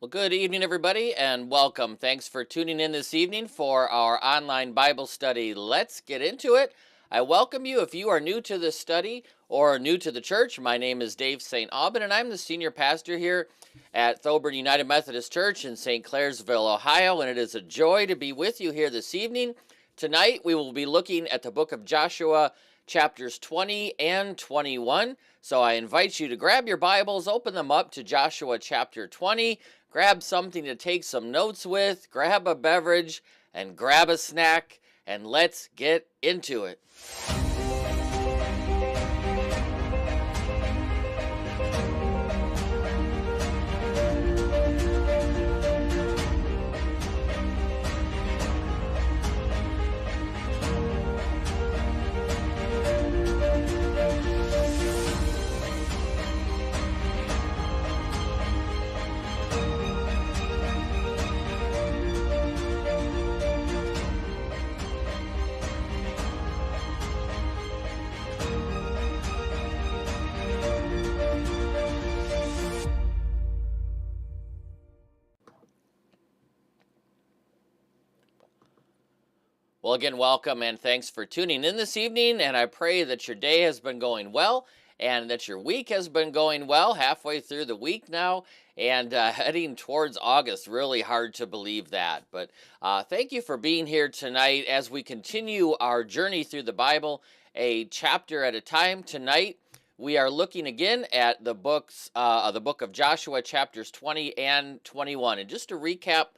Well, good evening, everybody, and welcome. Thanks for tuning in this evening for our online Bible study. Let's get into it. I welcome you if you are new to this study or new to the church. My name is Dave St. Aubin, and I'm the senior pastor here at Thoburn United Methodist Church in St. Clairsville, Ohio, and it is a joy to be with you here this evening. Tonight, we will be looking at the book of Joshua, chapters 20 and 21. So I invite you to grab your Bibles, open them up to Joshua chapter 20. Grab something to take some notes with, grab a beverage, and grab a snack, and let's get into it. Well, again, welcome and thanks for tuning in this evening. And I pray that your day has been going well and that your week has been going well, halfway through the week now and heading towards August. Really hard to believe that. But thank you for being here tonight as we continue our journey through the Bible, a chapter at a time. Tonight, we are looking again at the book of Joshua, chapters 20 and 21. And just to recap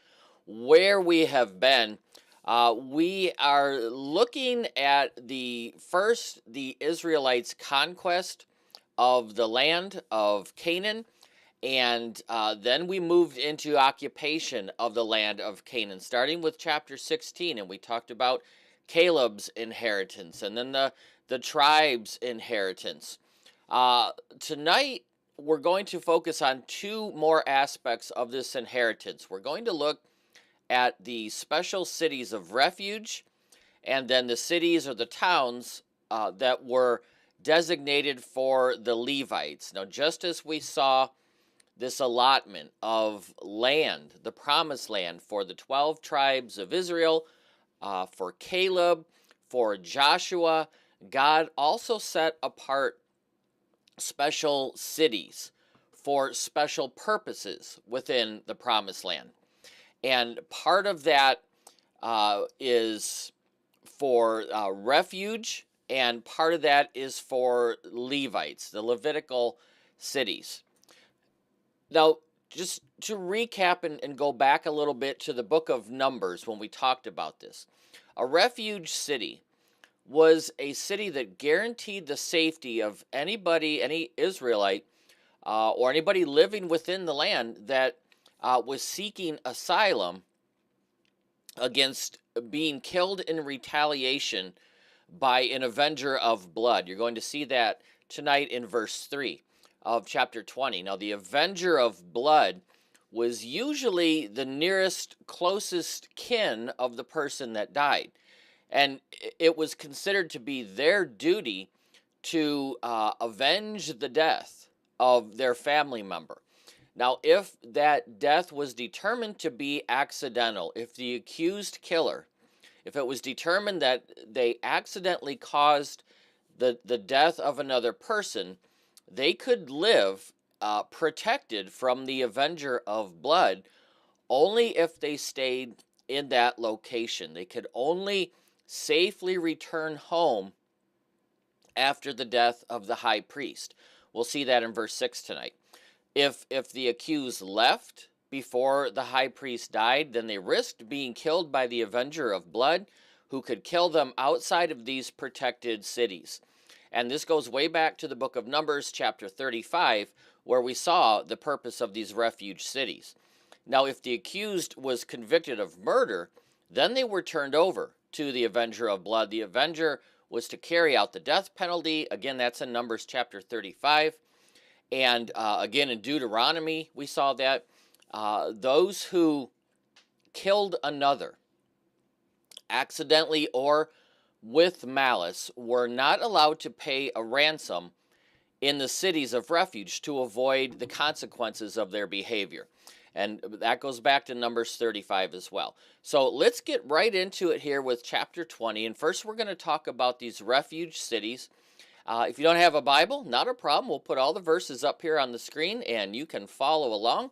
where we have been, we are looking at the Israelites' conquest of the land of Canaan, and then we moved into occupation of the land of Canaan, starting with chapter 16, and we talked about Caleb's inheritance, and then the tribe's inheritance. Tonight, we're going to focus on two more aspects of this inheritance. We're going to look at the special cities of refuge, and then the cities or the towns that were designated for the Levites. Now, just as we saw this allotment of land, the promised land for the 12 tribes of Israel, for Caleb, for Joshua, God also set apart special cities for special purposes within the promised land. And part of that is for refuge, and part of that is for Levites, the Levitical cities. Now, just to recap and go back a little bit to the book of Numbers when we talked about this, a refuge city was a city that guaranteed the safety of anybody, any Israelite, or anybody living within the land that was seeking asylum against being killed in retaliation by an avenger of blood. You're going to see that tonight in verse 3 of chapter 20. Now, the avenger of blood was usually the nearest, closest kin of the person that died. And it was considered to be their duty to avenge the death of their family member. Now, if that death was determined to be accidental, if the accused killer, if it was determined that they accidentally caused the death of another person, they could live protected from the avenger of blood only if they stayed in that location. They could only safely return home after the death of the high priest. We'll see that in verse 6 tonight. If the accused left before the high priest died, then they risked being killed by the avenger of blood, who could kill them outside of these protected cities. And this goes way back to the book of Numbers, chapter 35, where we saw the purpose of these refuge cities. Now, if the accused was convicted of murder, then they were turned over to the avenger of blood. The avenger was to carry out the death penalty. Again, that's in Numbers chapter 35. And again, in Deuteronomy, we saw that those who killed another, accidentally or with malice, were not allowed to pay a ransom in the cities of refuge to avoid the consequences of their behavior. And that goes back to Numbers 35 as well. So let's get right into it here with chapter 20. And first, we're going to talk about these refuge cities. If you don't have a Bible, not a problem. We'll put all the verses up here on the screen and you can follow along.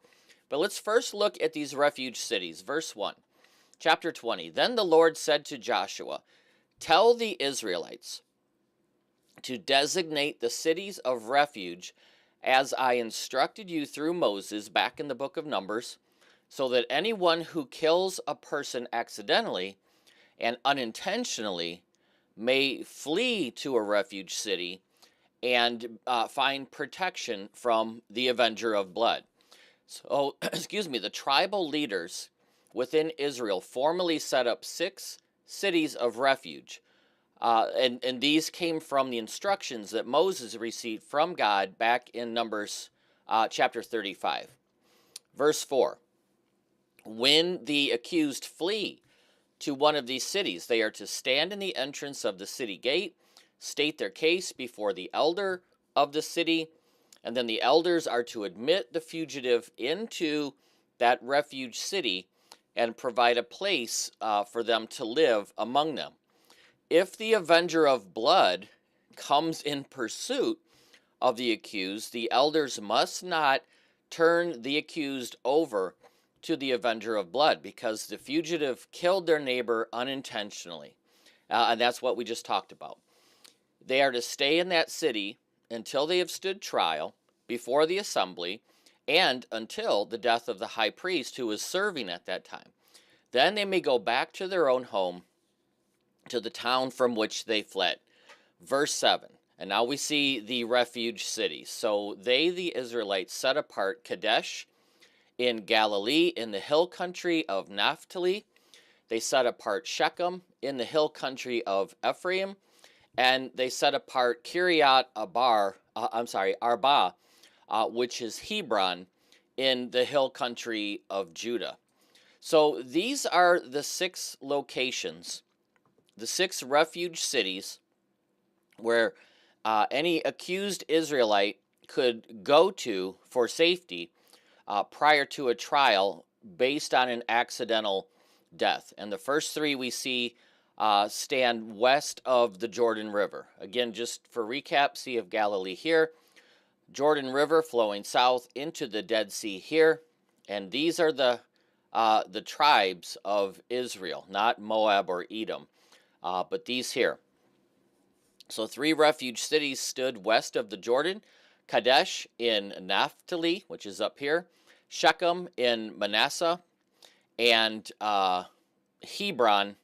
But let's first look at these refuge cities. Verse 1, chapter 20. Then the Lord said to Joshua, "Tell the Israelites to designate the cities of refuge as I instructed you through Moses back in the book of Numbers, so that anyone who kills a person accidentally and unintentionally may flee to a refuge city and find protection from the avenger of blood." So, excuse me, the tribal leaders within Israel formally set up 6 cities of refuge. And these came from the instructions that Moses received from God back in Numbers chapter 35. Verse 4, when the accused flee to one of these cities, they are to stand in the entrance of the city gate, state their case before the elder of the city, and then the elders are to admit the fugitive into that refuge city and provide a place for them to live among them. If the avenger of blood comes in pursuit of the accused, the elders must not turn the accused over to the avenger of blood because the fugitive killed their neighbor unintentionally. And that's what we just talked about. They are to stay in that city until they have stood trial before the assembly and until the death of the high priest who was serving at that time. Then they may go back to their own home, to the town from which they fled. Verse 7, and now we see the refuge cities. So they, the Israelites, set apart Kadesh in Galilee in the hill country of Naphtali. They set apart Shechem in the hill country of Ephraim, and they set apart Kiryat Arba, which is Hebron, in the hill country of Judah. So these are the 6 locations, the 6 refuge cities where any accused Israelite could go to for safety prior to a trial based on an accidental death. And the first 3 we see stand west of the Jordan River. Again, just for recap, Sea of Galilee here, Jordan River flowing south into the Dead Sea here, and these are the tribes of Israel, not Moab or Edom, but these here. So 3 refuge cities stood west of the Jordan: Kadesh in Naphtali, which is up here, Shechem in Manasseh, and Hebron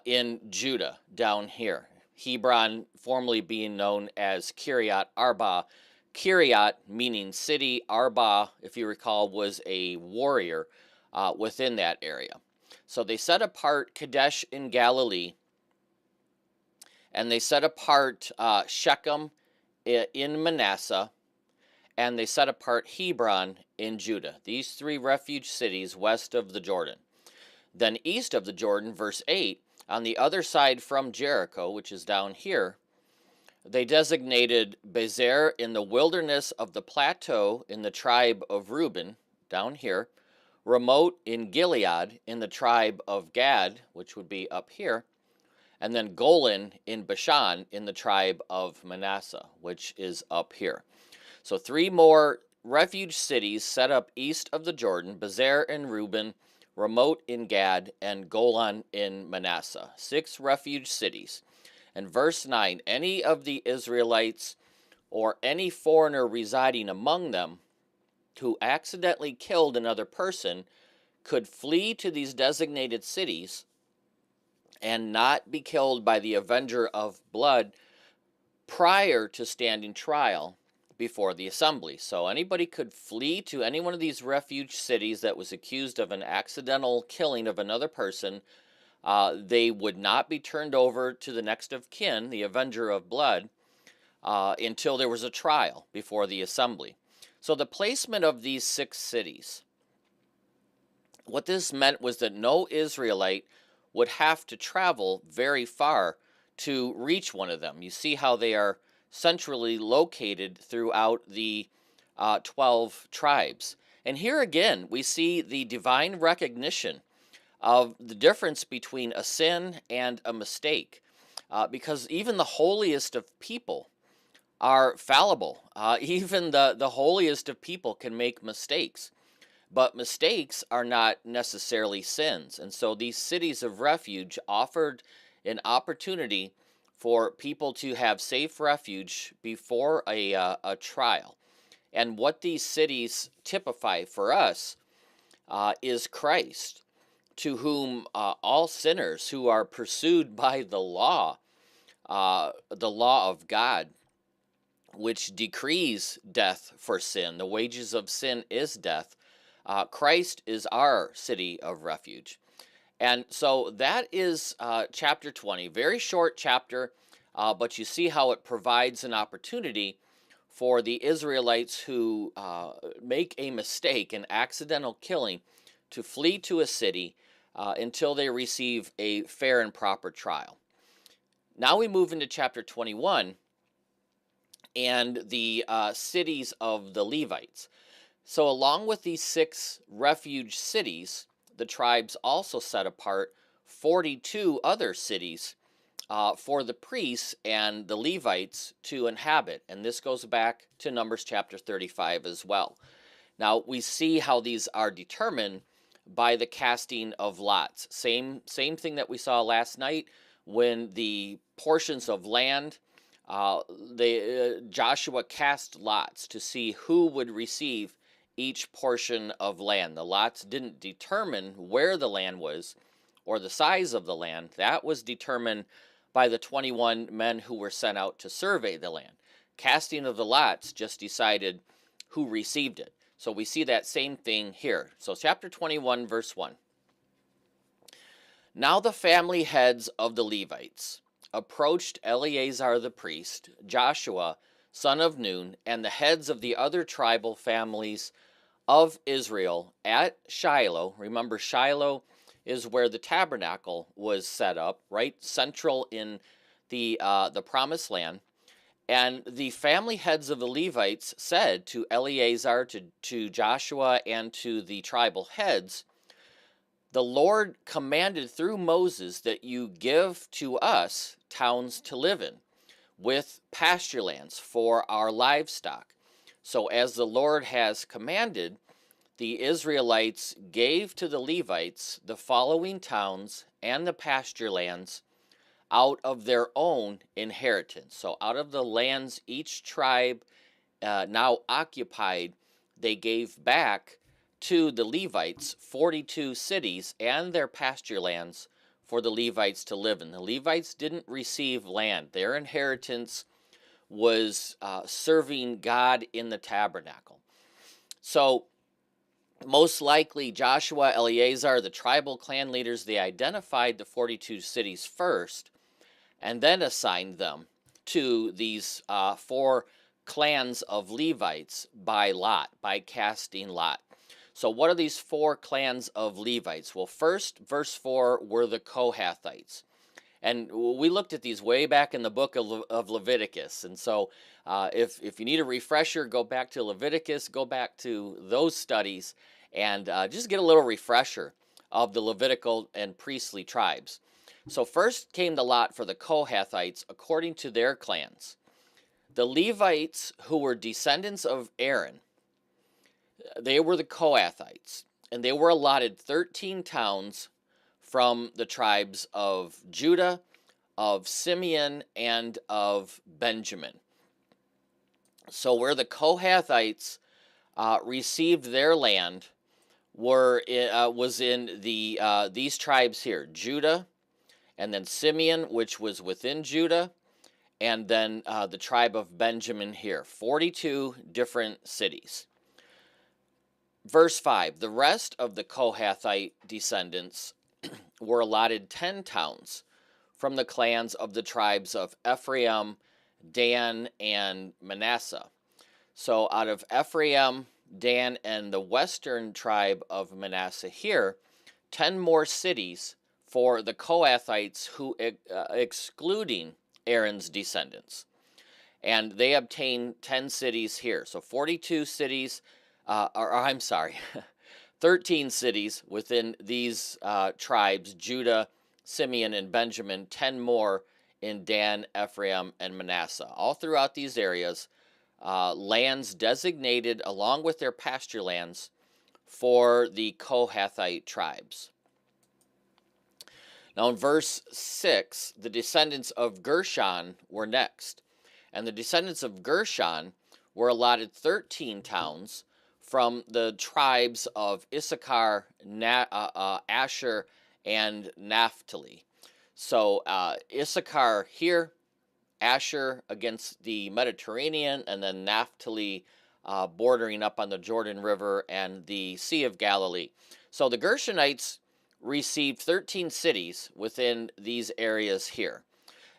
in Judah down here. Hebron formerly being known as Kiryat Arba. Kiryat meaning city, Arba, if you recall, was a warrior within that area. So they set apart Kadesh in Galilee, and they set apart Shechem in Manasseh, and they set apart Hebron in Judah. These 3 refuge cities west of the Jordan. Then east of the Jordan, verse 8, on the other side from Jericho, which is down here, they designated Bezer in the wilderness of the plateau in the tribe of Reuben, down here, Ramoth in Gilead in the tribe of Gad, which would be up here, and then Golan in Bashan in the tribe of Manasseh, which is up here. So 3 more refuge cities set up east of the Jordan: Bezer in Reuben, Ramoth in Gad, and Golan in Manasseh. 6 refuge cities. And verse 9, any of the Israelites or any foreigner residing among them who accidentally killed another person could flee to these designated cities and not be killed by the avenger of blood prior to standing trial before the assembly. So anybody could flee to any one of these refuge cities that was accused of an accidental killing of another person. They would not be turned over to the next of kin, the avenger of blood, until there was a trial before the assembly. So the placement of these 6 cities, what this meant was that no Israelite would have to travel very far to reach one of them. You see how they are centrally located throughout the 12 tribes. And here again, we see the divine recognition of the difference between a sin and a mistake. Because even the holiest of people are fallible. Even the holiest of people can make mistakes. But mistakes are not necessarily sins. And so these cities of refuge offered an opportunity for people to have safe refuge before a trial. And what these cities typify for us is Christ, to whom all sinners who are pursued by the law of God, which decrees death for sin, the wages of sin is death. Christ is our city of refuge. And so that is chapter 20, very short chapter, but you see how it provides an opportunity for the Israelites who make a mistake, an accidental killing, to flee to a city until they receive a fair and proper trial. Now we move into chapter 21 and the cities of the Levites. So, along with these 6 refuge cities, the tribes also set apart 42 other cities for the priests and the Levites to inhabit. And this goes back to Numbers chapter 35 as well. Now, we see how these are determined by the casting of lots. Same thing that we saw last night when the portions of land, Joshua cast lots to see who would receive each portion of land. The lots didn't determine where the land was or the size of the land. That was determined by the 21 men who were sent out to survey the land. Casting of the lots just decided who received it. So we see that same thing here. So chapter 21, verse 1. Now the family heads of the Levites approached Eleazar the priest, Joshua, son of Nun, and the heads of the other tribal families of Israel at Shiloh. Remember, Shiloh is where the tabernacle was set up, right central in the promised land. And the family heads of the Levites said to Eleazar, to Joshua, and to the tribal heads, "The Lord commanded through Moses that you give to us towns to live in, with pasture lands for our livestock. So as the Lord has commanded, the Israelites gave to the Levites the following towns and the pasture lands out of their own inheritance." So out of the lands each tribe now occupied, they gave back to the Levites 42 cities and their pasture lands for the Levites to live in. The Levites didn't receive land. Their inheritance was serving God in the tabernacle. So most likely Joshua, Eleazar, the tribal clan leaders, they identified the 42 cities first and then assigned them to these 4 clans of Levites by lot, by casting lot. So what are these 4 clans of Levites? Well, first, verse 4, were the Kohathites. And we looked at these way back in the book of Leviticus. And so if you need a refresher, go back to Leviticus, go back to those studies, and just get a little refresher of the Levitical and priestly tribes. So first came the lot for the Kohathites according to their clans. The Levites, who were descendants of Aaron, they were the Kohathites, and they were allotted 13 towns from the tribes of Judah, of Simeon, and of Benjamin. So where the Kohathites received their land was in these tribes here: Judah, and then Simeon, which was within Judah, and then the tribe of Benjamin here. 42 different cities. Verse 5, the rest of the Kohathite descendants were allotted 10 towns from the clans of the tribes of Ephraim, Dan, and Manasseh. So out of Ephraim, Dan, and the western tribe of Manasseh here, 10 more cities for the Kohathites, who excluding Aaron's descendants. And they obtained 10 cities here. So 42 cities or I'm sorry, 13 cities within these tribes: Judah, Simeon, and Benjamin, 10 more in Dan, Ephraim, and Manasseh. All throughout these areas, lands designated along with their pasture lands for the Kohathite tribes. Now, in verse 6, the descendants of Gershon were next. And the descendants of Gershon were allotted 13 towns from the tribes of Issachar, Asher, and Naphtali. So Issachar here, Asher against the Mediterranean, and then Naphtali bordering up on the Jordan River and the Sea of Galilee. So the Gershonites received 13 cities within these areas here.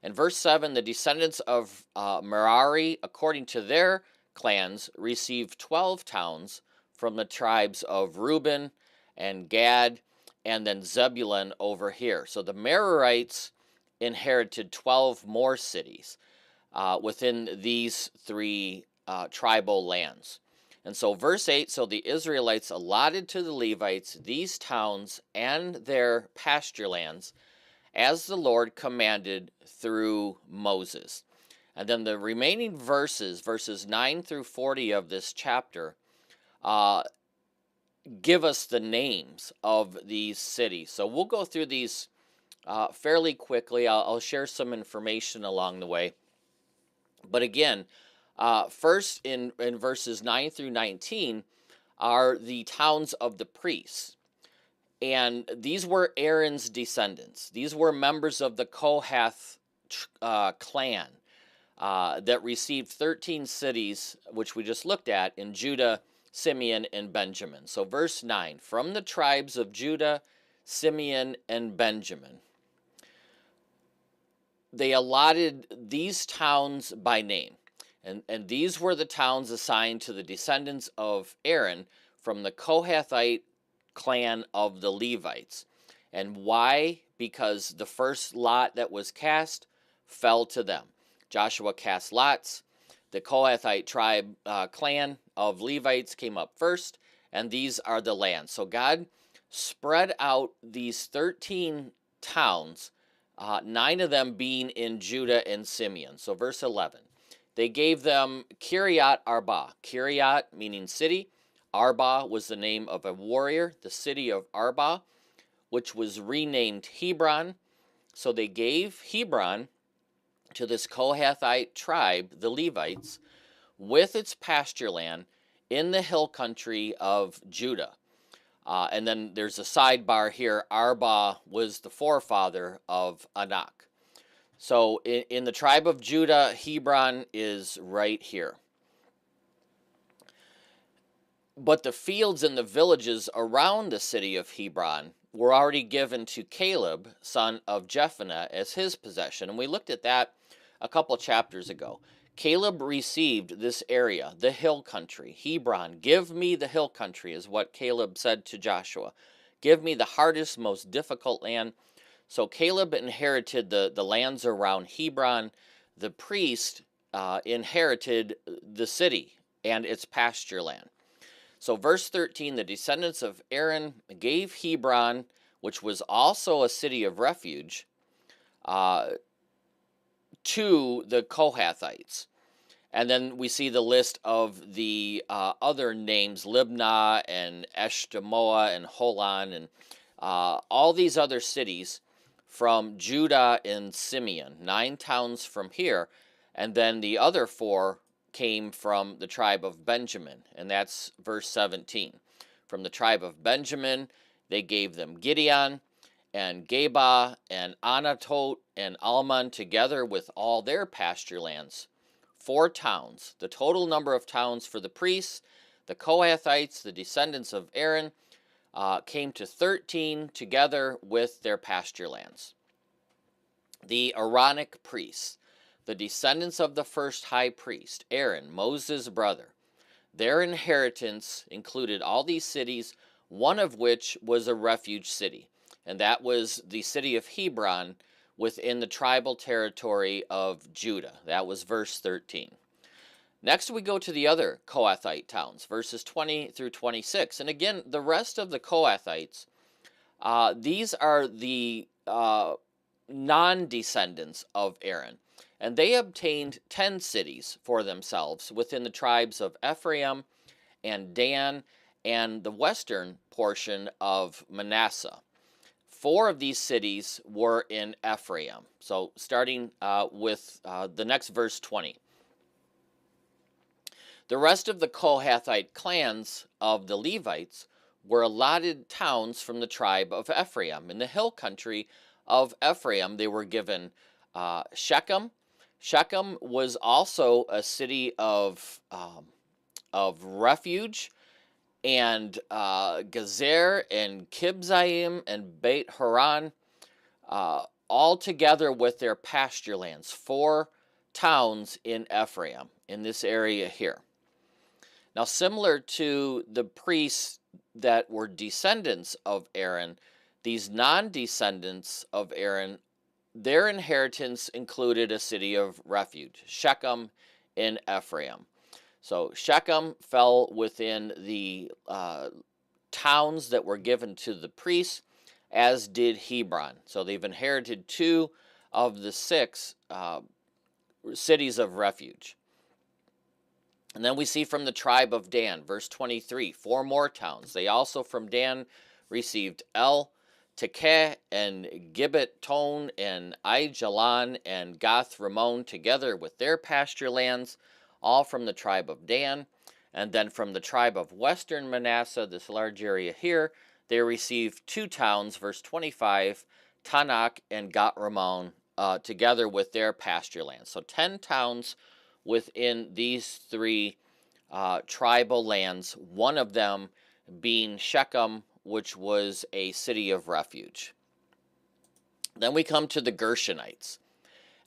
In verse 7, the descendants of Merari, according to their clans, received 12 towns from the tribes of Reuben and Gad, and then Zebulun over here. So the Merarites inherited 12 more cities within these three tribal lands. And so verse 8, so the Israelites allotted to the Levites these towns and their pasture lands as the Lord commanded through Moses. And then the remaining verses 9 through 40 of this chapter, give us the names of these cities. So we'll go through these fairly quickly. I'll share some information along the way. But again, first in verses 9 through 19 are the towns of the priests. And these were Aaron's descendants. These were members of the Kohath clan that received 13 cities, which we just looked at, in Judah, Simeon, and Benjamin. So verse 9, from the tribes of Judah, Simeon, and Benjamin, they allotted these towns by name. And these were the towns assigned to the descendants of Aaron from the Kohathite clan of the Levites. And why? Because the first lot that was cast fell to them. Joshua cast lots. The Kohathite tribe clan of Levites came up first, and these are the lands. So God spread out these 13 towns, 9 of them being in Judah and Simeon. So verse 11, they gave them Kiryat Arba. Kiryat meaning city. Arba was the name of a warrior, the city of Arba, which was renamed Hebron. So they gave Hebron to this Kohathite tribe, the Levites, with its pasture land in the hill country of Judah. And then there's a sidebar here. Arba was the forefather of Anak. So in the tribe of Judah, Hebron is right here. But the fields and the villages around the city of Hebron were already given to Caleb, son of Jephunneh, as his possession. And we looked at that a couple chapters ago. Caleb received this area, the hill country, Hebron. Give me the hill country, is what Caleb said to Joshua. Give me the hardest, most difficult land. So Caleb inherited the lands around Hebron. The priest inherited the city and its pasture land. So verse 13, the descendants of Aaron gave Hebron, which was also a city of refuge, to the Kohathites. And then we see the list of the other names, Libnah and Eshtemoa and Holon and all these other cities from Judah and Simeon, 9 towns from here. And then the other 4 came from the tribe of Benjamin, and that's verse 17. From the tribe of Benjamin, they gave them Gideon and Geba and Anatot and Almon, together with all their pasture lands. 4 towns. The total number of towns for the priests, the Kohathites, the descendants of Aaron, came to 13 together with their pasture lands. The Aaronic priests, the descendants of the first high priest, Aaron, Moses' brother, their inheritance included all these cities, one of which was a refuge city, and that was the city of Hebron within the tribal territory of Judah. That was verse 13. Next, we go to the other Kohathite towns, verses 20 through 26. And again, the rest of the Kohathites, these are the non-descendants of Aaron. And they obtained 10 cities for themselves within the tribes of Ephraim and Dan and the western portion of Manasseh. 4 of these cities were in Ephraim. So starting with the next verse 20. The rest of the Kohathite clans of the Levites were allotted towns from the tribe of Ephraim. In the hill country of Ephraim, they were given Shechem. Shechem was also a city of refuge, and Gezer and Kibzaim and Beit Horon, all together with their pasture lands, 4 towns in Ephraim, in this area here. Now, similar to the priests that were descendants of Aaron, these non-descendants of Aaron, their inheritance included a city of refuge, Shechem in Ephraim. So Shechem fell within the towns that were given to the priests, as did Hebron. So they've inherited 2 of the 6 cities of refuge. And then we see from the tribe of Dan, verse 23, 4 more towns. They also from Dan received El, Tekeh, and Gibbet-ton, and Aijalon, and Gath-Rimmon, together with their pasture lands, all from the tribe of Dan. And then from the tribe of western Manasseh, this large area here, they received 2 towns, verse 25, Tanakh and Gat-Rimmon, together with their pasture lands. So 10 towns within these 3 tribal lands, one of them being Shechem, which was a city of refuge. Then we come to the Gershonites.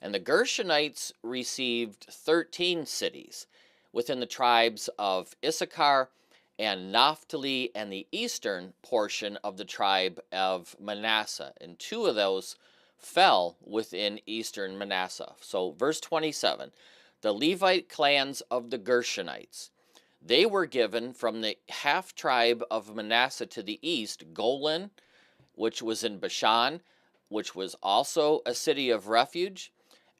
And the Gershonites received 13 cities within the tribes of Issachar and Naphtali and the eastern portion of the tribe of Manasseh. And 2 of those fell within eastern Manasseh. So verse 27, the Levite clans of the Gershonites, they were given from the half tribe of Manasseh to the east, Golan, which was in Bashan, which was also a city of refuge,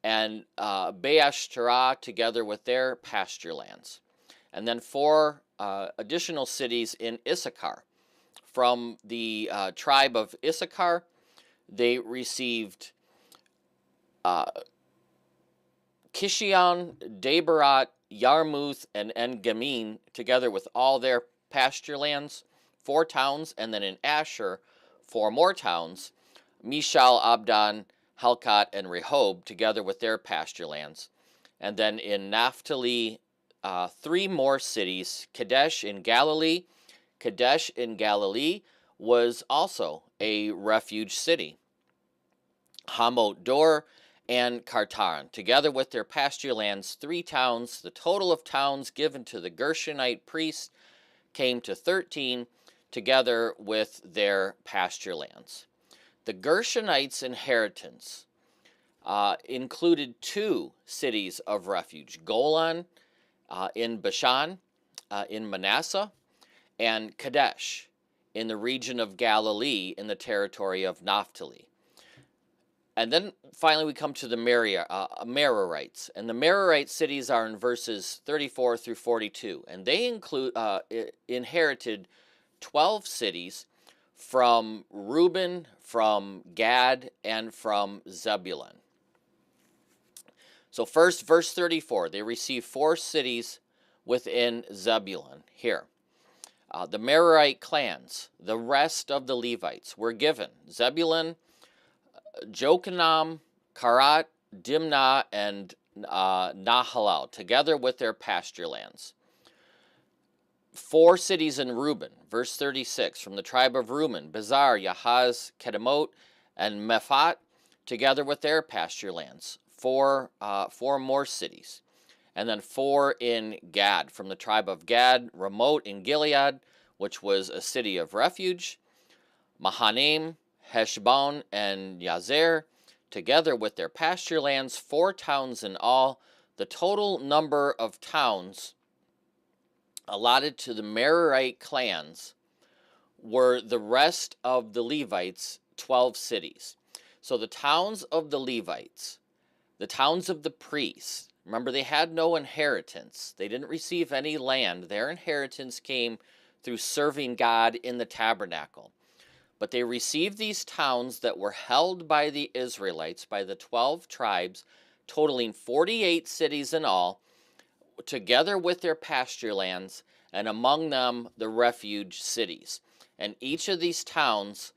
and Beashterah, together with their pasture lands. And then 4 additional cities in Issachar. From the tribe of Issachar, they received Kishion, Dabarat, Yarmuth, and En-Gamin, together with all their pasture lands, 4 towns, and then in Asher, 4 more towns, Mishal, Abdon, Helkat, and Rehob, together with their pasture lands. And then in Naphtali, 3 more cities, Kadesh in Galilee. Kadesh in Galilee was also a refuge city. Hamot Dor and Kartan, together with their pasture lands, 3 towns. The total of towns given to the Gershonite priests came to 13, together with their pasture lands. The Gershonites' inheritance included 2 cities of refuge, Golan in Bashan, in Manasseh, and Kadesh in the region of Galilee in the territory of Naphtali. And then finally we come to the Merarites. And the Merarite cities are in verses 34 through 42. And they inherited 12 cities from Reuben, from Gad, and from Zebulun. So first, verse 34, they received 4 cities within Zebulun here. The Merarite clans, the rest of the Levites, were given Zebulun, Jokanam, Karat, Dimnah, and Nahalal, together with their pasture lands. 4 cities in Reuben, verse 36, from the tribe of Reuben, Bezar, Yahaz, Kedemot, and Mephat, together with their pasture lands. 4 more cities. And then 4 in Gad, from the tribe of Gad, Ramoth in Gilead, which was a city of refuge, Mahanaim, Heshbon, and Yazer, together with their pasture lands, 4 towns in all, The total number of towns allotted to the Merarite clans were the rest of the Levites, 12 cities. So the towns of the Levites, the towns of the priests, remember they had no inheritance. They didn't receive any land. Their inheritance came through serving God in the tabernacle. But they received these towns that were held by the Israelites, by the 12 tribes, totaling 48 cities in all, together with their pasture lands, and among them the refuge cities. And each of these towns,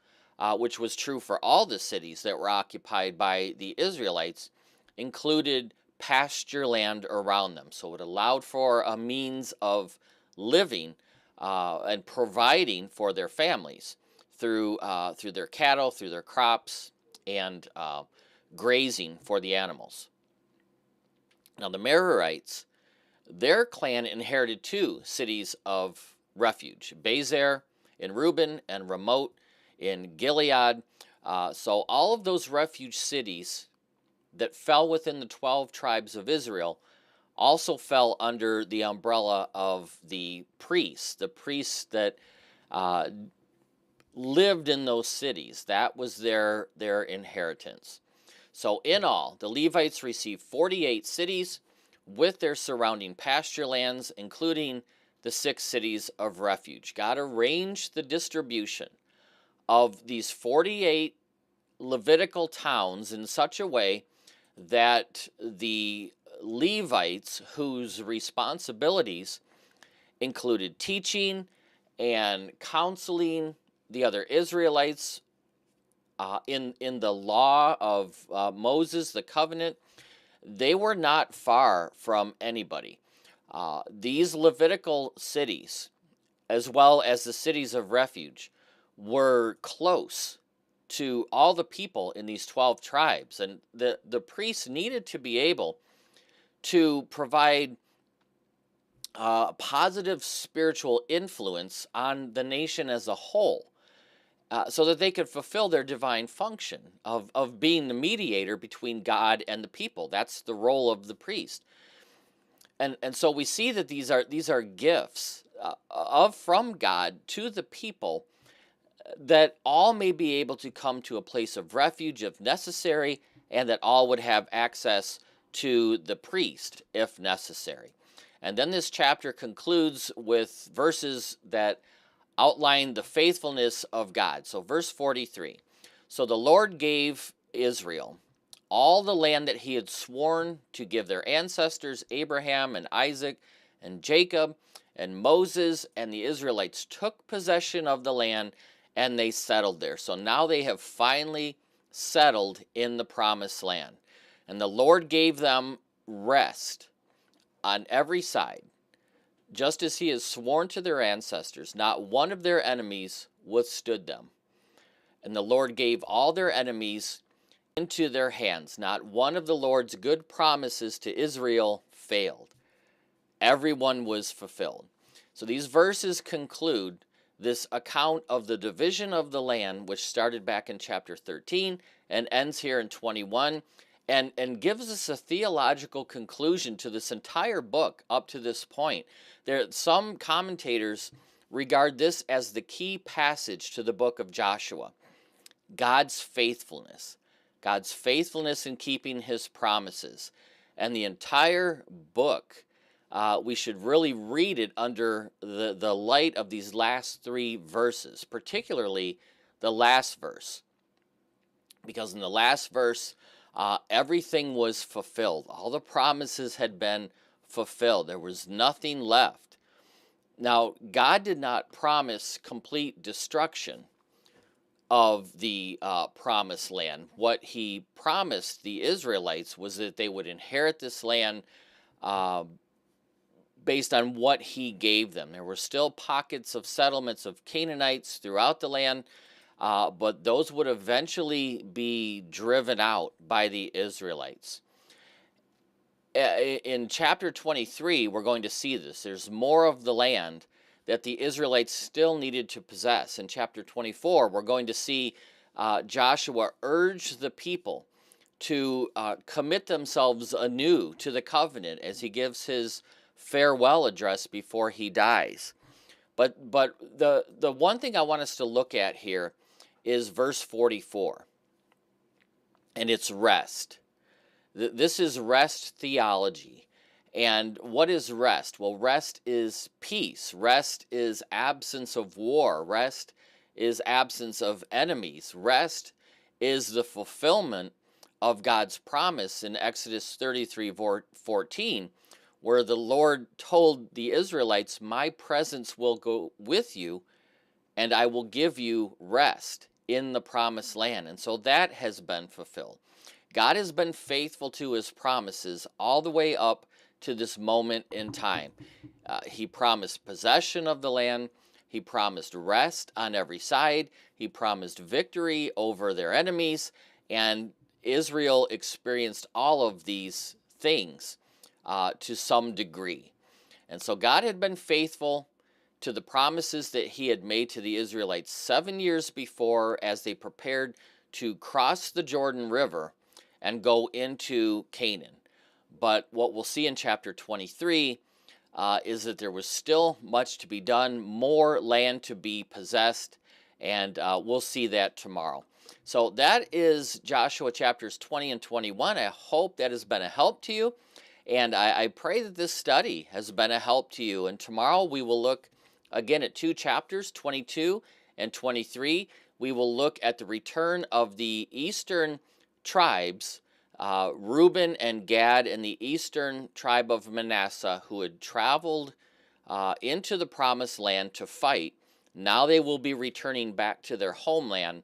which was true for all the cities that were occupied by the Israelites, included pasture land around them. So it allowed for a means of living and providing for their families through their cattle, through their crops, and grazing for the animals. Now the Merarites, their clan inherited 2 cities of refuge, Bezer in Reuben and Ramoth in Gilead. So all of those refuge cities that fell within the 12 tribes of Israel also fell under the umbrella of the priests that lived in those cities. That was their inheritance. So in all, the Levites received 48 cities with their surrounding pasture lands, including the 6 cities of refuge. God arranged the distribution of these 48 Levitical towns in such a way that the Levites, whose responsibilities included teaching and counseling the other Israelites in the law of Moses, the covenant, they were not far from anybody. These Levitical cities, as well as the cities of refuge, were close to all the people in these 12 tribes. And the priests needed to be able to provide positive spiritual influence on the nation as a whole, so that they could fulfill their divine function of being the mediator between God and the people. That's the role of the priest. And so we see that these are gifts from God to the people, that all may be able to come to a place of refuge if necessary, and that all would have access to the priest if necessary. And then this chapter concludes with verses that outline the faithfulness of God. So verse 43, so the Lord gave Israel all the land that he had sworn to give their ancestors, Abraham and Isaac and Jacob, and Moses and the Israelites took possession of the land, and they settled there. So now they have finally settled in the promised land. And the Lord gave them rest on every side, just as he has sworn to their ancestors. Not one of their enemies withstood them. And the Lord gave all their enemies into their hands. Not one of the Lord's good promises to Israel failed. Everyone was fulfilled. So these verses conclude this account of the division of the land, which started back in chapter 13 and ends here in 21, and gives us a theological conclusion to this entire book up to this point. Some commentators regard this as the key passage to the book of Joshua. God's faithfulness in keeping his promises. And the entire book, we should really read it under the light of these last 3 verses, particularly the last verse. Because in the last verse, everything was fulfilled. All the promises had been fulfilled. There was nothing left. Now, God did not promise complete destruction of the promised land. What he promised the Israelites was that they would inherit this land based on what he gave them. There were still pockets of settlements of Canaanites throughout the land, but those would eventually be driven out by the Israelites. In chapter 23, we're going to see this. There's more of the land that the Israelites still needed to possess. In chapter 24, we're going to see Joshua urge the people to commit themselves anew to the covenant as he gives his farewell address before he dies. But the one thing I want us to look at here is verse 44, and it's rest. This is rest theology. And what is rest? Well, rest is peace. Rest is absence of war. Rest is absence of enemies. Rest is the fulfillment of God's promise in Exodus 33:14, where the Lord told the Israelites, "My presence will go with you, and I will give you rest in the promised land." And so that has been fulfilled. God has been faithful to his promises all the way up to this moment in time. He promised possession of the land. He promised rest on every side. He promised victory over their enemies. And Israel experienced all of these things to some degree. And so God had been faithful to the promises that he had made to the Israelites 7 years before as they prepared to cross the Jordan River and go into Canaan. But what we'll see in chapter 23 is that there was still much to be done, more land to be possessed, and we'll see that tomorrow. So that is Joshua chapters 20 and 21. I hope that has been a help to you, and I pray that this study has been a help to you. And tomorrow we will look again at 2 chapters, 22 and 23. We will look at the return of the eastern tribes, Reuben and Gad and the eastern tribe of Manasseh, who had traveled into the promised land to fight. Now they will be returning back to their homeland,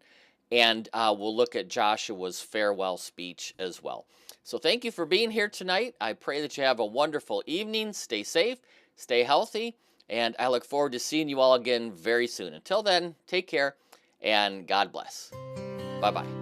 and we'll look at Joshua's farewell speech as well. So thank you for being here tonight. I pray that you have a wonderful evening. Stay safe, stay healthy, and I look forward to seeing you all again very soon. Until then, take care, and God bless. Bye-bye.